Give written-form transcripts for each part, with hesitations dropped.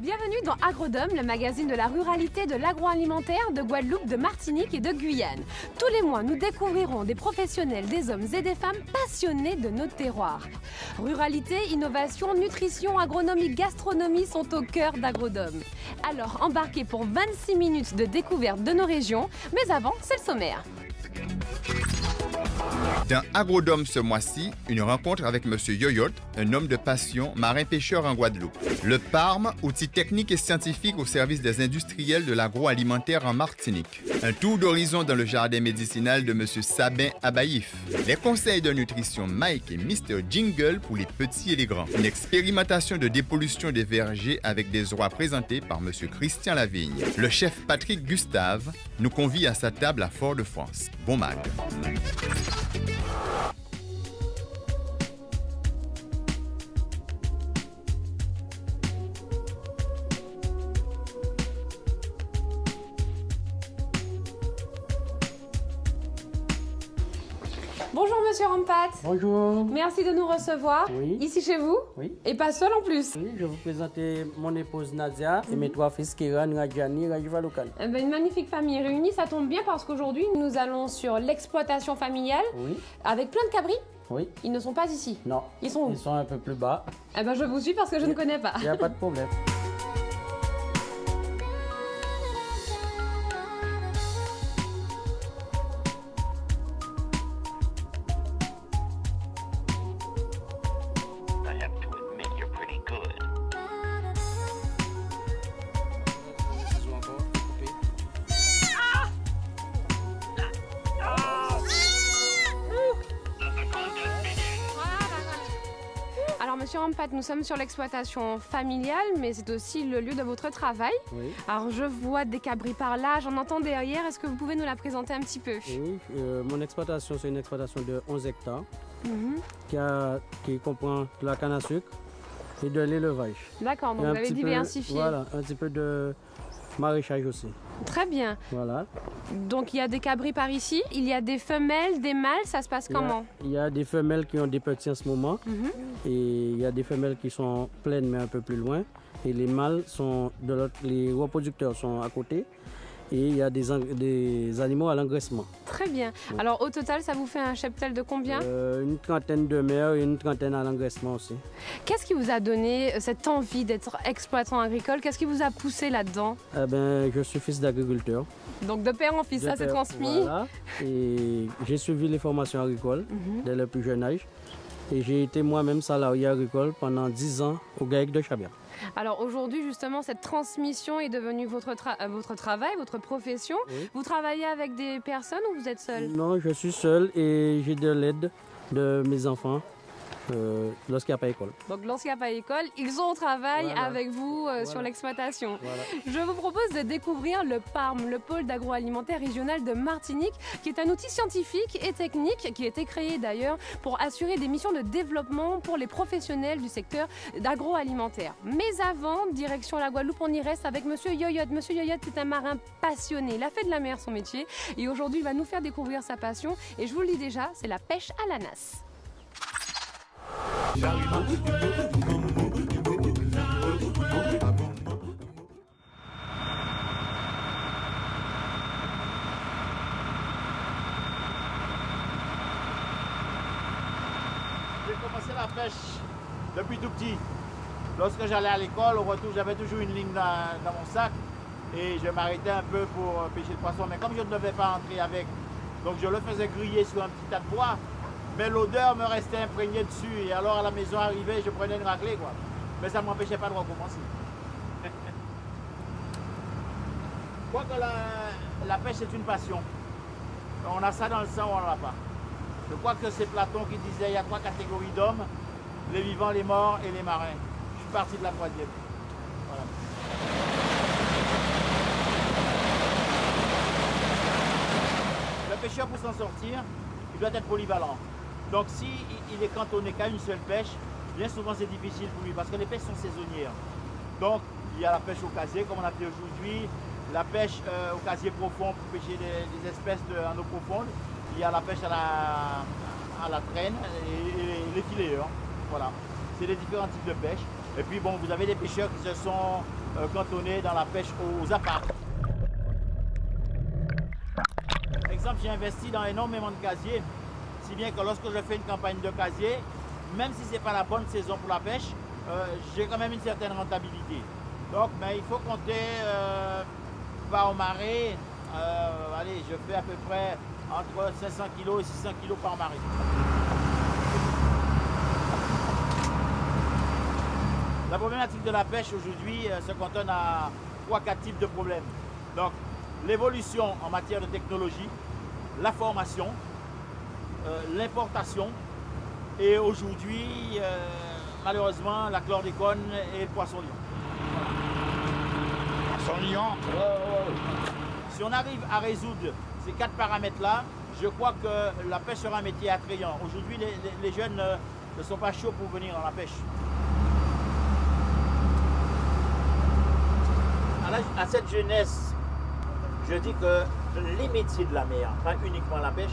Bienvenue dans Agrodome, le magazine de la ruralité, de l'agroalimentaire, de Guadeloupe, de Martinique et de Guyane. Tous les mois, nous découvrirons des professionnels, des hommes et des femmes passionnés de nos terroirs. Ruralité, innovation, nutrition, agronomie, gastronomie sont au cœur d'Agrodome. Alors, embarquez pour 26 minutes de découverte de nos régions, mais avant, c'est le sommaire. Dans Agrodome ce mois-ci, une rencontre avec M. Yoyot, un homme de passion, marin-pêcheur en Guadeloupe. Le PARM, outil technique et scientifique au service des industriels de l'agroalimentaire en Martinique. Un tour d'horizon dans le jardin médicinal de M. Sabin Abaïf. Les conseils de nutrition Mike et Mr. Jingle pour les petits et les grands. Une expérimentation de dépollution des vergers avec des oies présentées par M. Christian Lavigne. Le chef Patrick Gustave nous convie à sa table à Fort-de-France. Bon mag. Bonjour Monsieur Rampat. Bonjour. Merci de nous recevoir Oui. ici chez vous. Oui. Et pas seul en plus. Oui, je vais vous présenter mon épouse Nadia et mes trois fils Kiran, Radjani et Rajivalokal. Eh ben, une magnifique famille réunie, ça tombe bien parce qu'aujourd'hui nous allons sur l'exploitation familiale Oui. avec plein de cabris. Oui. Ils ne sont pas ici. Non. Ils sont où? Ils sont un peu plus bas. Eh ben, je vous suis parce que je ne connais pas. Il n'y a pas de problème. Alors Monsieur Rampat, nous sommes sur l'exploitation familiale, mais c'est aussi le lieu de votre travail. Oui. Alors je vois des cabris par là, j'en entends derrière, est-ce que vous pouvez nous la présenter un petit peu? Oui. Mon exploitation, c'est une exploitation de 11 hectares Mhm. qui comprend de la canne à sucre et de l'élevage. D'accord, donc Et vous un avez petit peu- diversifié. Voilà, un petit peu de maraîchage aussi. Très bien. Voilà. Donc il y a des cabris par ici, il y a des femelles, des mâles, ça se passe comment? Il y a des femelles qui ont des petits en ce moment. Mhm. Et il y a des femelles qui sont pleines mais un peu plus loin. Et les mâles sont de l'autre, les reproducteurs sont à côté. Et il y a des animaux à l'engraissement. Très bien. Alors au total, ça vous fait un cheptel de combien? Une trentaine de mères et une trentaine à l'engraissement aussi. Qu'est-ce qui vous a donné cette envie d'être exploitant agricole? Qu'est-ce qui vous a poussé là-dedans? Eh ben, je suis fils d'agriculteur. Donc de père en fils, ça De c'est père, transmis. Voilà. Et j'ai suivi les formations agricoles dès le plus jeune âge. Et j'ai été moi-même salarié agricole pendant 10 ans au GAEC de Chabia. Alors aujourd'hui, justement, cette transmission est devenue votre travail, votre profession. Oui. Vous travaillez avec des personnes ou vous êtes seul? Non, je suis seul et j'ai de l'aide de mes enfants lorsqu'il n'y a pas école. Donc lorsqu'il n'y a pas école, ils sont au travail Voilà. avec vous sur Voilà. l'exploitation. Voilà. Je vous propose de découvrir le PARM, le pôle d'agroalimentaire régional de Martinique, qui est un outil scientifique et technique qui a été créé d'ailleurs pour assurer des missions de développement pour les professionnels du secteur d'agroalimentaire. Mais avant, direction la Guadeloupe, on y reste avec Monsieur Yoyot. Monsieur Yoyot est un marin passionné, il a fait de la mer son métier et aujourd'hui il va nous faire découvrir sa passion et je vous le dis déjà, c'est la pêche à la nasse. J'ai commencé la pêche depuis tout petit. Lorsque j'allais à l'école, au retour, j'avais toujours une ligne dans mon sac et je m'arrêtais un peu pour pêcher le poisson. Mais comme je ne devais pas entrer avec, donc je le faisais griller sur un petit tas de bois, mais l'odeur me restait imprégnée dessus. Et alors à la maison arrivée, je prenais une raclée, quoi. Mais ça ne m'empêchait pas de recommencer. Quoique la pêche est une passion. On a ça dans le sang ou on n'en a pas. Je crois que c'est Platon qui disait il y a 3 catégories d'hommes, les vivants, les morts et les marins. Je suis parti de la 3e. Voilà. Le pêcheur, pour s'en sortir, il doit être polyvalent. Donc si il est cantonné qu'à une seule pêche, bien souvent c'est difficile pour lui parce que les pêches sont saisonnières. Donc il y a la pêche au casier comme on a fait aujourd'hui, la pêche au casier profond pour pêcher des espèces en eau profonde. Il y a la pêche à la traîne et les filets. Voilà. C'est les différents types de pêche. Et puis bon, vous avez des pêcheurs qui se sont cantonnés dans la pêche aux appâts. Par exemple, j'ai investi dans énormément de casiers, si bien que lorsque je fais une campagne de casier, même si ce n'est pas la bonne saison pour la pêche, j'ai quand même une certaine rentabilité. Donc, mais il faut compter par marée. Allez, je fais à peu près entre 500 kg et 600 kg par marée. La problématique de la pêche aujourd'hui se cantonne à 3-4 types de problèmes. Donc, l'évolution en matière de technologie, la formation, l'importation et aujourd'hui, malheureusement, la chlordécone et le poisson-lion. Poisson-lion. Si on arrive à résoudre ces 4 paramètres-là, je crois que la pêche sera un métier attrayant. Aujourd'hui, les jeunes ne sont pas chauds pour venir dans la pêche. À cette jeunesse, je dis que les métiers de la mer, pas uniquement la pêche,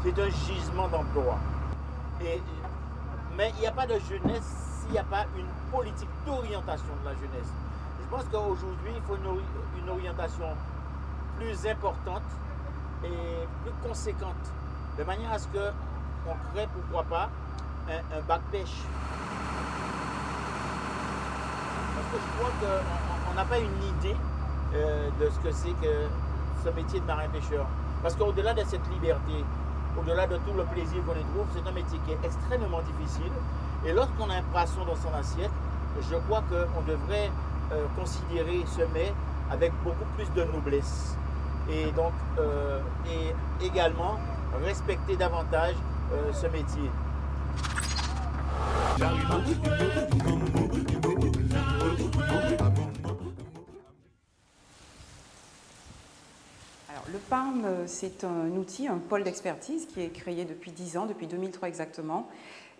c'est un gisement d'emploi. Mais il n'y a pas de jeunesse s'il n'y a pas une politique d'orientation de la jeunesse. Je pense qu'aujourd'hui, il faut une orientation plus importante et plus conséquente, de manière à ce qu'on crée, pourquoi pas, un bac pêche. Parce que je crois qu'on n'a pas une idée de ce que c'est que ce métier de marin-pêcheur. Parce qu'au-delà de cette liberté, au-delà de tout le plaisir qu'on y trouve, c'est un métier qui est extrêmement difficile. Et lorsqu'on a un poisson dans son assiette, je crois qu'on devrait considérer ce mets avec beaucoup plus de noblesse. Et donc, et également respecter davantage ce métier. Alors, le PARM, c'est un outil, un pôle d'expertise qui est créé depuis 10 ans, depuis 2003 exactement,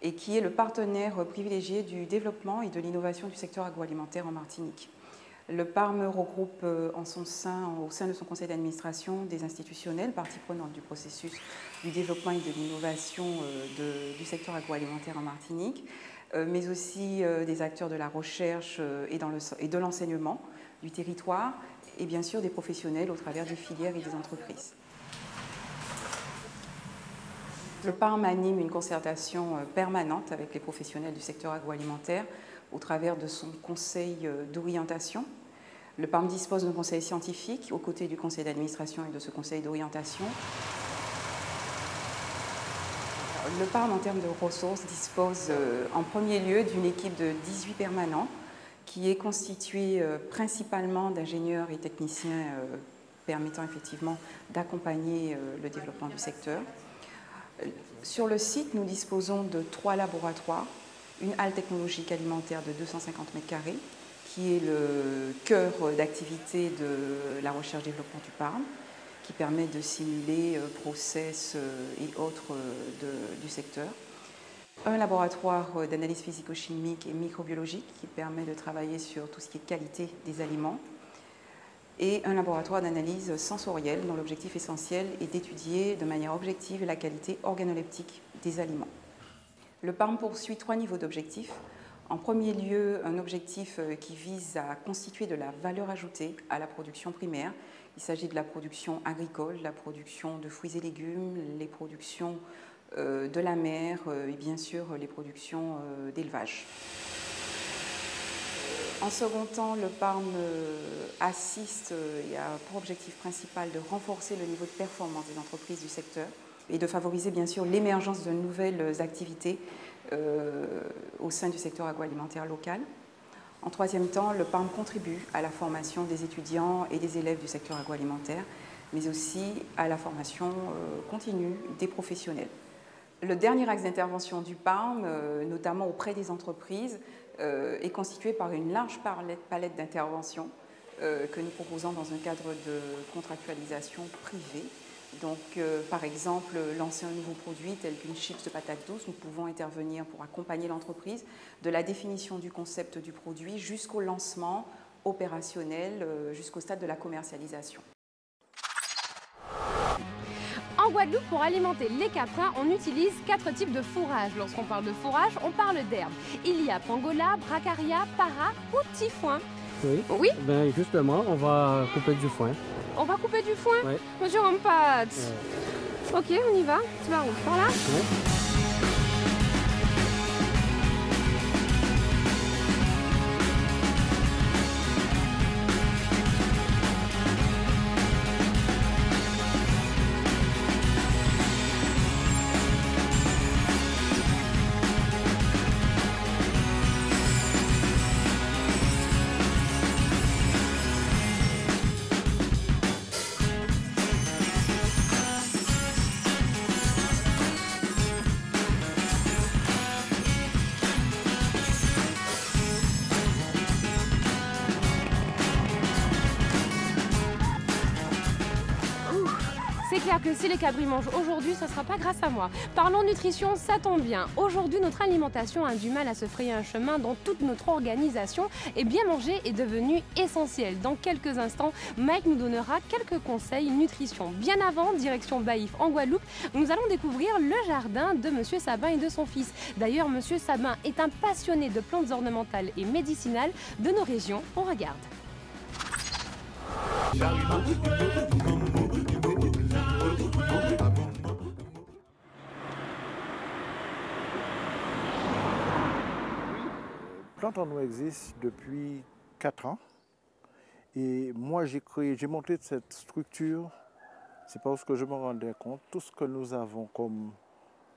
et qui est le partenaire privilégié du développement et de l'innovation du secteur agroalimentaire en Martinique. Le PARM regroupe au sein de son conseil d'administration des institutionnels, parties prenantes du processus du développement et de l'innovation du secteur agroalimentaire en Martinique, mais aussi des acteurs de la recherche et de l'enseignement du territoire, et bien sûr des professionnels au travers des filières et des entreprises. Le PARM anime une concertation permanente avec les professionnels du secteur agroalimentaire au travers de son conseil d'orientation. Le PARM dispose d'un conseil scientifique aux côtés du conseil d'administration et de ce conseil d'orientation. Le PARM, en termes de ressources, dispose en premier lieu d'une équipe de 18 permanents qui est constituée principalement d'ingénieurs et techniciens permettant effectivement d'accompagner le développement du secteur. Sur le site, nous disposons de 3 laboratoires, une halle technologique alimentaire de 250 m², qui est le cœur d'activité de la recherche-développement du PARM, qui permet de simuler process et autres du secteur. Un laboratoire d'analyse physico-chimique et microbiologique qui permet de travailler sur tout ce qui est qualité des aliments. Et un laboratoire d'analyse sensorielle dont l'objectif essentiel est d'étudier de manière objective la qualité organoleptique des aliments. Le PARM poursuit 3 niveaux d'objectifs. En premier lieu, un objectif qui vise à constituer de la valeur ajoutée à la production primaire. Il s'agit de la production agricole, la production de fruits et légumes, les productions de la mer et bien sûr les productions d'élevage. En second temps, le PARM assiste et a pour objectif principal de renforcer le niveau de performance des entreprises du secteur et de favoriser bien sûr l'émergence de nouvelles activités au sein du secteur agroalimentaire local. En troisième temps, le PARM contribue à la formation des étudiants et des élèves du secteur agroalimentaire, mais aussi à la formation continue des professionnels. Le dernier axe d'intervention du PARM, notamment auprès des entreprises, est constitué par une large palette d'interventions que nous proposons dans un cadre de contractualisation privée. Donc, par exemple, lancer un nouveau produit tel qu'une chips de patates douces, nous pouvons intervenir pour accompagner l'entreprise de la définition du concept du produit jusqu'au lancement opérationnel, jusqu'au stade de la commercialisation. En Guadeloupe, pour alimenter les caprins, on utilise 4 types de fourrage. Lorsqu'on parle de fourrage, on parle d'herbe. Il y a pangola, bracaria, para ou tifoin. Oui. Oui. Ben justement, on va couper du foin. On va couper du foin? Oui. Monsieur Rampat. Ok, on y va. Tu vas où? Par là? Oui. C'est clair que si les cabris mangent aujourd'hui, ce ne sera pas grâce à moi. Parlons nutrition, ça tombe bien. Aujourd'hui, notre alimentation a du mal à se frayer un chemin dans toute notre organisation et bien manger est devenu essentiel. Dans quelques instants, Mike nous donnera quelques conseils nutrition. Bien avant, direction Baïf en Guadeloupe, nous allons découvrir le jardin de Monsieur Sabin et de son fils. D'ailleurs, Monsieur Sabin est un passionné de plantes ornementales et médicinales de nos régions. On regarde. Plante en eau existe depuis 4 ans. Et moi, j'ai monté cette structure, c'est parce que je me rendais compte, tout ce que nous avons comme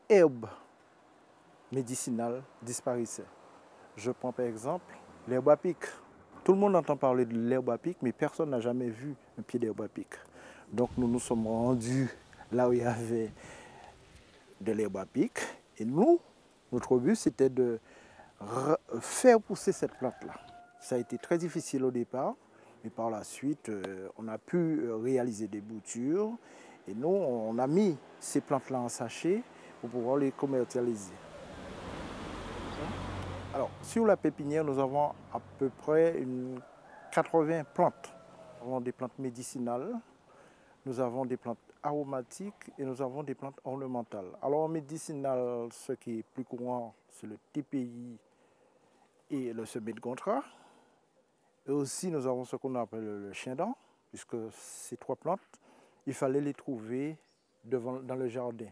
herbe médicinale disparaissait. Je prends par exemple l'herbe à pic. Tout le monde entend parler de l'herbe à pic, mais personne n'a jamais vu un pied d'herbe à pic. Donc nous nous sommes rendus là où il y avait de l'herbe à pic. Et nous, notre but, c'était de faire pousser cette plante-là. Ça a été très difficile au départ, mais par la suite, on a pu réaliser des boutures. Et nous, on a mis ces plantes-là en sachet pour pouvoir les commercialiser. Alors, sur la pépinière, nous avons à peu près 80 plantes. Nous avons des plantes médicinales, nous avons des plantes aromatiques et nous avons des plantes ornementales. Alors, en médicinal, ce qui est plus courant, c'est le TPI et le semis de contrat. Et aussi, nous avons ce qu'on appelle le chien-dent, puisque ces 3 plantes, il fallait les trouver dans le jardin.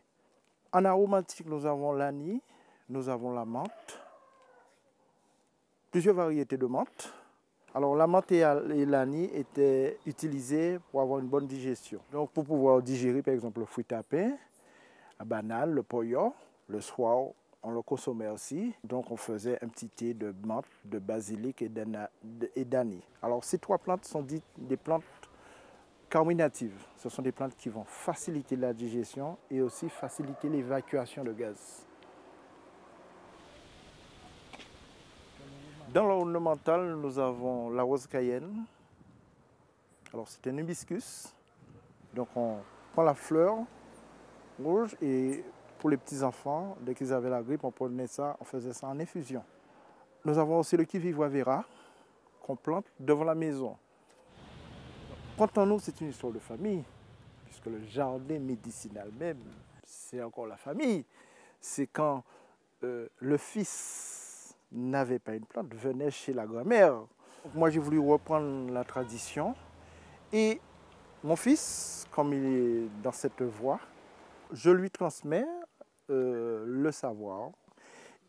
En aromatique, nous avons l'anis, nous avons la menthe, plusieurs variétés de menthe. Alors, la menthe et l'anis étaient utilisés pour avoir une bonne digestion. Donc, pour pouvoir digérer, par exemple, le fruit tapin, la banane, le poyo, le soir, on le consommait aussi. Donc, on faisait un petit thé de menthe, de basilic et d'anis. Alors, ces 3 plantes sont dites des plantes carminatives. Ce sont des plantes qui vont faciliter la digestion et aussi faciliter l'évacuation de gaz. Dans l'ornemental, nous avons la rose cayenne. Alors, c'est un hibiscus. Donc, on prend la fleur rouge et pour les petits-enfants, dès qu'ils avaient la grippe, on prenait ça, on faisait ça en infusion. Nous avons aussi le kivivoie vera qu'on plante devant la maison. Quant à nous, c'est une histoire de famille, puisque le jardin médicinal même, c'est encore la famille. C'est quand le fils n'avait pas une plante, venait chez la grand-mère. Moi, j'ai voulu reprendre la tradition. Et mon fils, comme il est dans cette voie, je lui transmets le savoir.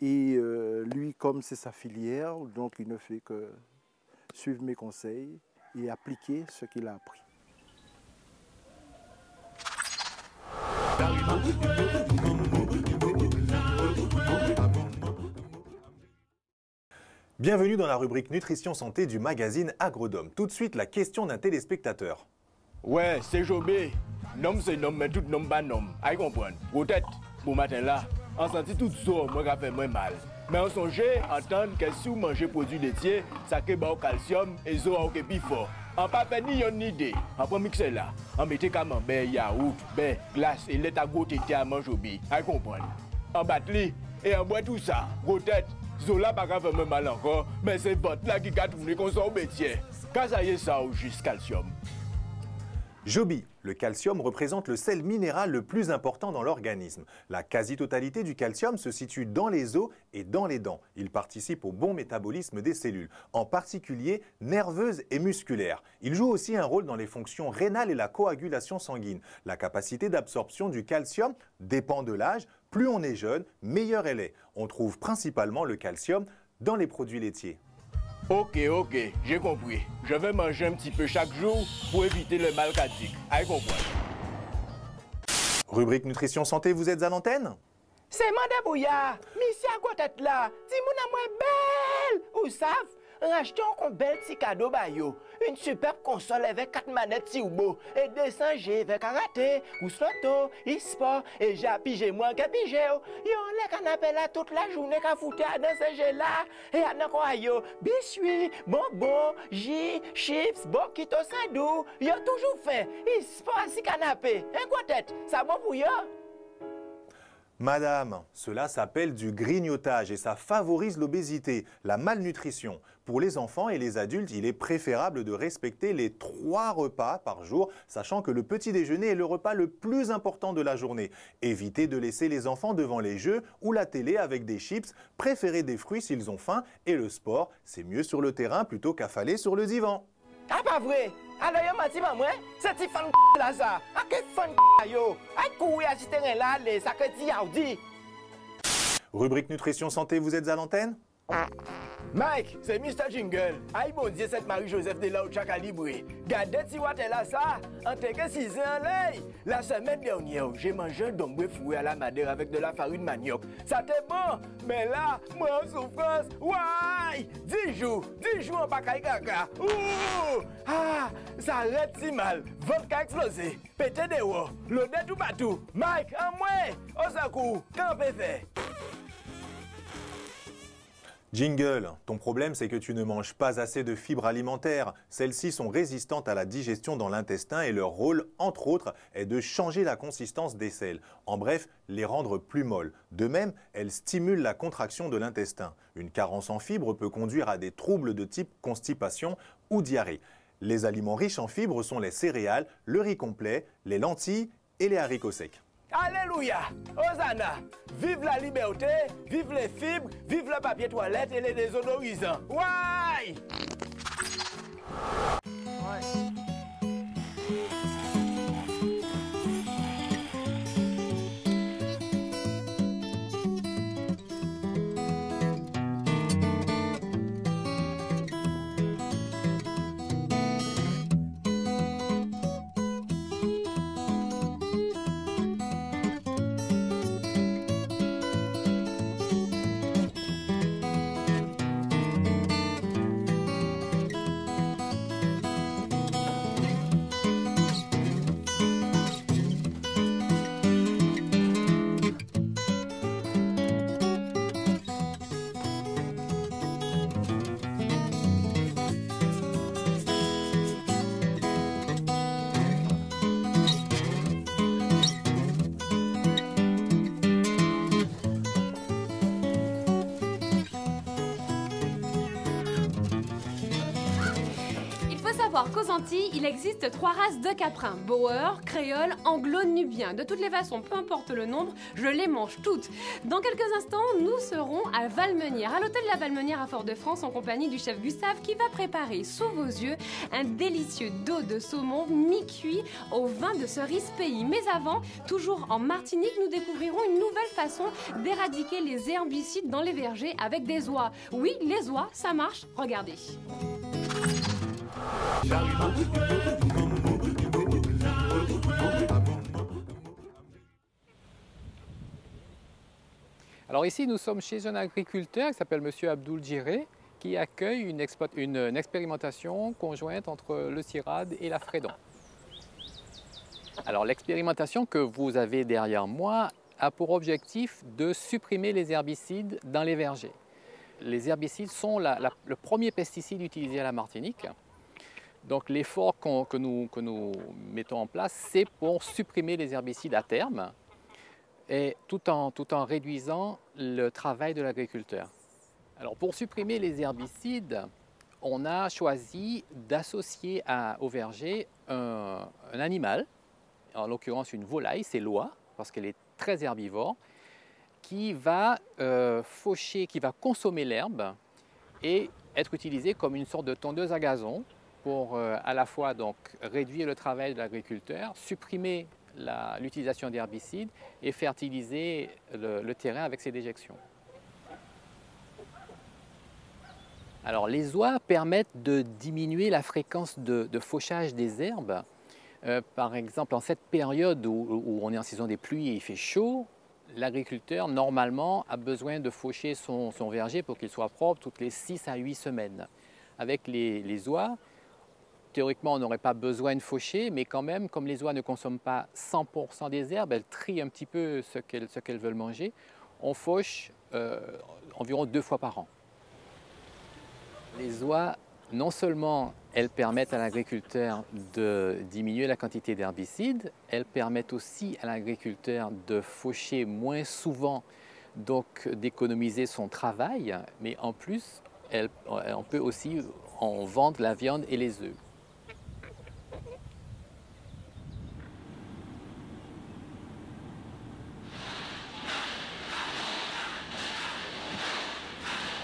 Et lui, comme c'est sa filière, donc il ne fait que suivre mes conseils et appliquer ce qu'il a appris. Bienvenue dans la rubrique Nutrition Santé du magazine Agrodome. Tout de suite, la question d'un téléspectateur. Ouais, c'est Jobé. Nom c'est nom, mais tout nom pas nom. Aïe comprendre. Peut-être, pour matin là, on sentit tout ça, moi qui fait moins mal. Mais on songeait entendre que si vous mangez produits laitiers, ça crée au calcium et ça au plus fort. On pas fait ni une idée. On prend mixer là. On mettait camembert, yaourt, beurre, glace et lait à goûter à manger au bi. Aïe comprendre. On batterie et on boit tout ça. Peut-être. Zola pas grave même mal encore, mais c'est votre là qui a tourné comme ça au métier. Quand ça y est ça au juste calcium. Joby, le calcium représente le sel minéral le plus important dans l'organisme. La quasi-totalité du calcium se situe dans les os et dans les dents. Il participe au bon métabolisme des cellules, en particulier nerveuses et musculaires. Il joue aussi un rôle dans les fonctions rénales et la coagulation sanguine. La capacité d'absorption du calcium dépend de l'âge. Plus on est jeune, meilleure elle est. On trouve principalement le calcium dans les produits laitiers. Ok, j'ai compris. Je vais manger un petit peu chaque jour pour éviter le mal cardiaque. Allez, comprendre. Rubrique Nutrition Santé, vous êtes à l'antenne? C'est Madame Bouya. Missi à quoi tête là? Dis-moi à moi belle. Ou savent? Rachetons un bel petit cadeau bayo. Une superbe console avec 4 manettes Tiubo et 200G avec karaté, ou sloto, e-sport et j'ai pigé moi que pigé. Yo les canapés là toute la journée qu'a foutu dans ce jeu là et à n'a quoi yo biscuits, bonbons, jus, chips, boquito sandou. Yo toujours fait e-sport si canapé. Un quoi tête, ça bon pour yo? Madame, cela s'appelle du grignotage et ça favorise l'obésité, la malnutrition. Pour les enfants et les adultes, il est préférable de respecter les 3 repas par jour, sachant que le petit déjeuner est le repas le plus important de la journée. Évitez de laisser les enfants devant les jeux ou la télé avec des chips, préférez des fruits s'ils ont faim et le sport, c'est mieux sur le terrain plutôt qu'affalé sur le divan. Ah, pas vrai? Alors, yo m'a dit, moi, c'est petit fan là, ça. Ah, quel fan yo? Ah, courir à ce terrain là, ça que dit, Audi. Rubrique Nutrition Santé, vous êtes à l'antenne? Mike, c'est Mr. Jingle. Aïe, bon Dieu, cette Marie-Joseph de là au calibre. Gardez si vous êtes là, ça. En tant que 6 ans, la semaine dernière, j'ai mangé un dombré fouet à la madère avec de la farine manioc. Ça t'est bon, mais là, moi en souffrance. Ouais! 10 jours en pacaille caca. Ouh! Ah, ça arrête si mal. Votre cas explosé. Pété des hauts. L'odeur tout partout. Mike, en moi, au secours, qu'en peut faire? Jingle, ton problème c'est que tu ne manges pas assez de fibres alimentaires. Celles-ci sont résistantes à la digestion dans l'intestin et leur rôle, entre autres, est de changer la consistance des selles. En bref, les rendre plus molles. De même, elles stimulent la contraction de l'intestin. Une carence en fibres peut conduire à des troubles de type constipation ou diarrhée. Les aliments riches en fibres sont les céréales, le riz complet, les lentilles et les haricots secs. Alléluia! Hosanna! Vive la liberté, vive les fibres, vive le papier toilette et les désodorisants. Ouais! Qu'aux Antilles, il existe 3 races de caprins, boer, créole, anglo-nubien. De toutes les façons, peu importe le nombre, je les mange toutes. Dans quelques instants, nous serons à Valmenière, à l'hôtel La Valmenière à Fort-de-France, en compagnie du chef Gustave, qui va préparer sous vos yeux un délicieux dos de saumon mi-cuit au vin de cerise pays. Mais avant, toujours en Martinique, nous découvrirons une nouvelle façon d'éradiquer les herbicides dans les vergers avec des oies. Oui, les oies, ça marche, regardez. Alors ici, nous sommes chez un agriculteur qui s'appelle M. Abdoul Djiré, qui accueille une expérimentation conjointe entre le CIRAD et la Fredon. Alors l'expérimentation que vous avez derrière moi a pour objectif de supprimer les herbicides dans les vergers. Les herbicides sont le premier pesticide utilisé à la Martinique. Donc l'effort que nous mettons en place, c'est pour supprimer les herbicides à terme, et tout en réduisant le travail de l'agriculteur. Alors pour supprimer les herbicides, on a choisi d'associer au verger un animal, en l'occurrence une volaille, c'est l'oie, parce qu'elle est très herbivore, qui va faucher, qui va consommer l'herbe et être utilisée comme une sorte de tondeuse à gazon pour à la fois donc, réduire le travail de l'agriculteur, supprimer l'utilisation d'herbicides et fertiliser le terrain avec ses déjections. Alors, les oies permettent de diminuer la fréquence de fauchage des herbes. Par exemple, en cette période où on est en saison des pluies et il fait chaud, l'agriculteur, normalement, a besoin de faucher son verger pour qu'il soit propre toutes les 6 à 8 semaines. Avec les oies, théoriquement, on n'aurait pas besoin de faucher, mais quand même, comme les oies ne consomment pas 100% des herbes, elles trient un petit peu ce qu'elles veulent manger, on fauche environ 2 fois par an. Les oies, non seulement elles permettent à l'agriculteur de diminuer la quantité d'herbicides, elles permettent aussi à l'agriculteur de faucher moins souvent, donc d'économiser son travail, mais en plus, on peut aussi en vendre la viande et les œufs.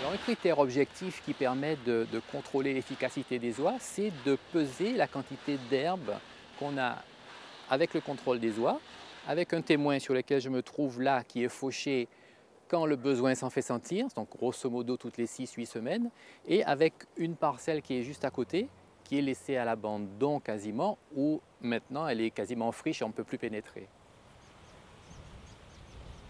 Alors, un critère objectif qui permet de contrôler l'efficacité des oies, c'est de peser la quantité d'herbe qu'on a avec le contrôle des oies, avec un témoin sur lequel je me trouve là qui est fauché quand le besoin s'en fait sentir, donc grosso modo toutes les 6-8 semaines, et avec une parcelle qui est juste à côté, qui est laissée à l'abandon quasiment, où maintenant elle est quasiment friche et on ne peut plus pénétrer.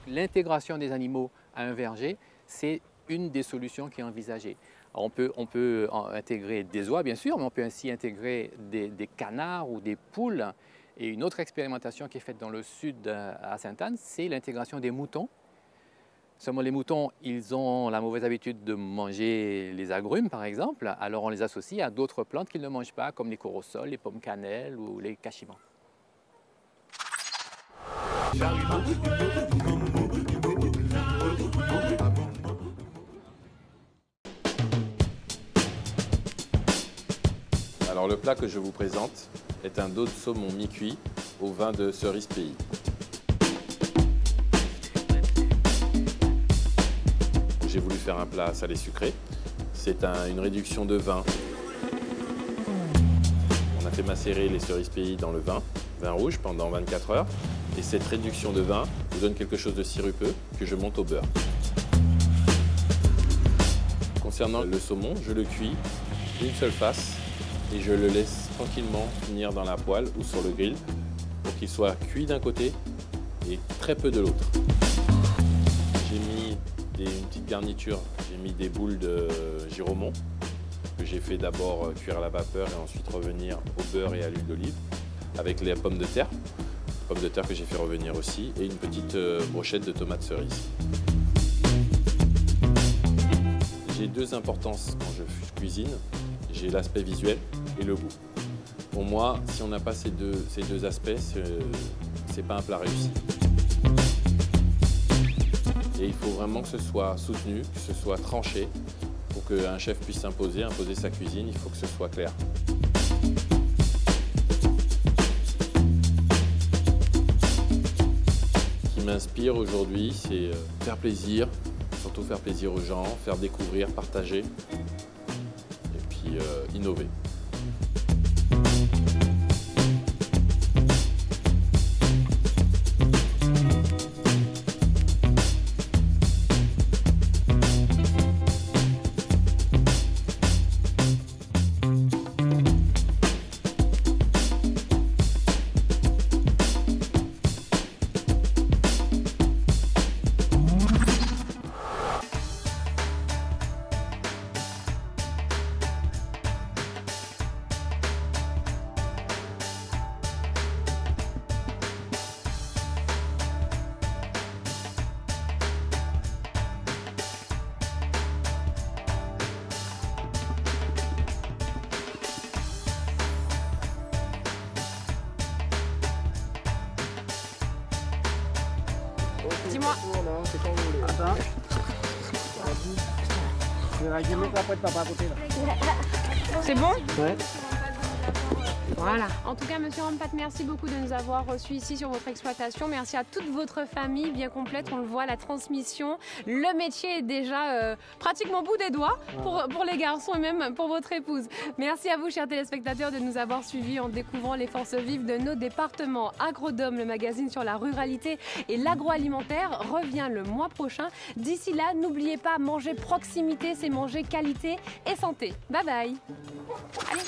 L'intégration des animaux à un verger, c'est une des solutions qui est envisagée. Alors on peut intégrer des oies, bien sûr, mais on peut ainsi intégrer des canards ou des poules. Et une autre expérimentation qui est faite dans le sud à Sainte-Anne, c'est l'intégration des moutons. Seulement les moutons, ils ont la mauvaise habitude de manger les agrumes, par exemple. Alors on les associe à d'autres plantes qu'ils ne mangent pas, comme les corossoles, les pommes cannelle ou les cachemans. Alors le plat que je vous présente est un dos de saumon mi-cuit au vin de Cerise Pays. J'ai voulu faire un plat salé sucré. C'est une réduction de vin. On a fait macérer les cerises Pays dans le vin rouge pendant 24 heures. Et cette réduction de vin vous donne quelque chose de sirupeux que je monte au beurre. Concernant le saumon, je le cuis d'une seule face et je le laisse tranquillement finir dans la poêle ou sur le grill pour qu'il soit cuit d'un côté et très peu de l'autre. J'ai mis une petite garniture, j'ai mis des boules de giromont que j'ai fait d'abord cuire à la vapeur et ensuite revenir au beurre et à l'huile d'olive avec les pommes de terre que j'ai fait revenir aussi et une petite brochette de tomates cerises. J'ai deux importances quand je cuisine, j'ai l'aspect visuel et le goût. Pour moi, si on n'a pas ces deux aspects, c'est pas un plat réussi. Et il faut vraiment que ce soit soutenu, que ce soit tranché. Pour qu'un chef puisse imposer sa cuisine, il faut que ce soit clair. Ce qui m'inspire aujourd'hui, c'est faire plaisir, surtout faire plaisir aux gens, faire découvrir, partager et puis innover. Dis-moi. Attends. Je mets la poêle papa à côté là. C'est bon? Ouais. Voilà. En tout cas, monsieur Rampat, merci beaucoup de nous avoir reçus ici sur votre exploitation. Merci à toute votre famille bien complète. On le voit, la transmission. Le métier est déjà pratiquement au bout des doigts pour les garçons et même pour votre épouse. Merci à vous, chers téléspectateurs, de nous avoir suivis en découvrant les forces vives de nos départements. Agrodome, le magazine sur la ruralité et l'agroalimentaire, revient le mois prochain. D'ici là, n'oubliez pas, manger proximité, c'est manger qualité et santé. Bye bye. Allez.